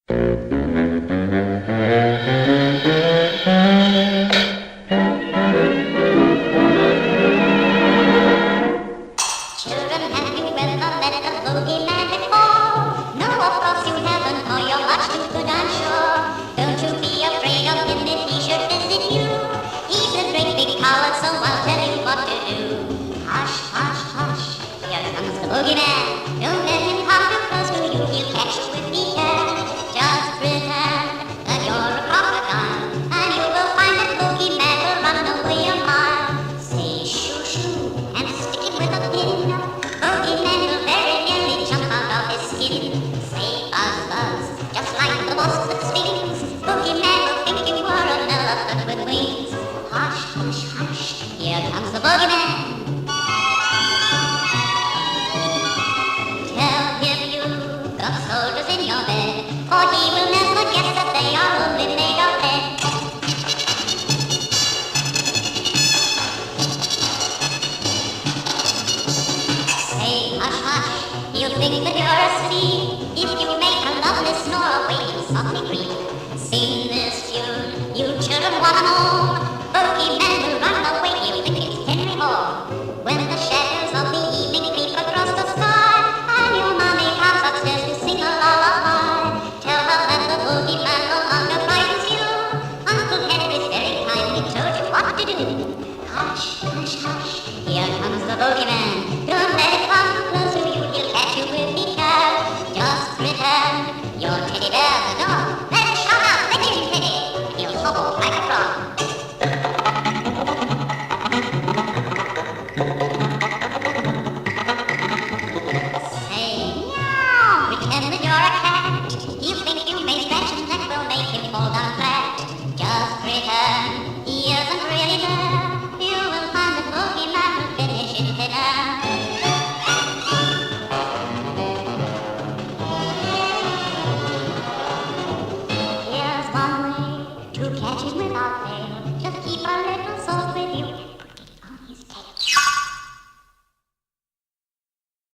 Children, have you ever met the bogeyman before? No, of course you haven't, or you're much too good, I'm sure. Don't you be afraid of him if he should visit you. He's a great big coward, so I'll tell you what to do. Hush, hush, hush, here comes the bogeyman. Don't let him come too close to you, he'll catch you if he can. Just pretend that you're a crocodile, and you will find that bogeyman will run away a mile. Say shoo shoo, and stick him with a pin. Bogeyman will very nearly jump out of his skin. Say buzz buzz, just like the wasp that stings. Bogeyman will think you are an elephant with wings. Hush, hush, hush, here comes the bogeyman. Tell him you've got soldiers in your bed, for he will never guess that they are only made of lead. Say hush, hush, he'll think that you're asleep. If you make a lovely snore away, he'll softly creep. Sing this tune, you children wanna know. Bogeyman will run away, he'll think it's Henry Moore. When the shadows of the evening creep across the sky, and your mommy comes upstairs to sing a lullaby, tell her that the bogeyman no longer frightens you. Uncle Henry's very kindly told you what to do. Hush, hush, hush, here comes the bogeyman. Don't let him come too close to you, he'll catch you if he can. Just pretend your teddy bear's a dog. Let him shut up, let him teddy. He'll hobble like a frog. Say meow, pretend that you're a cat. He'll think you may scratch his neck, will make him fall down flat. Just pretend he isn't really there. You will find the bogeyman will finish in thin air. Here's one way to catch him without fail. Just keep a little salt with you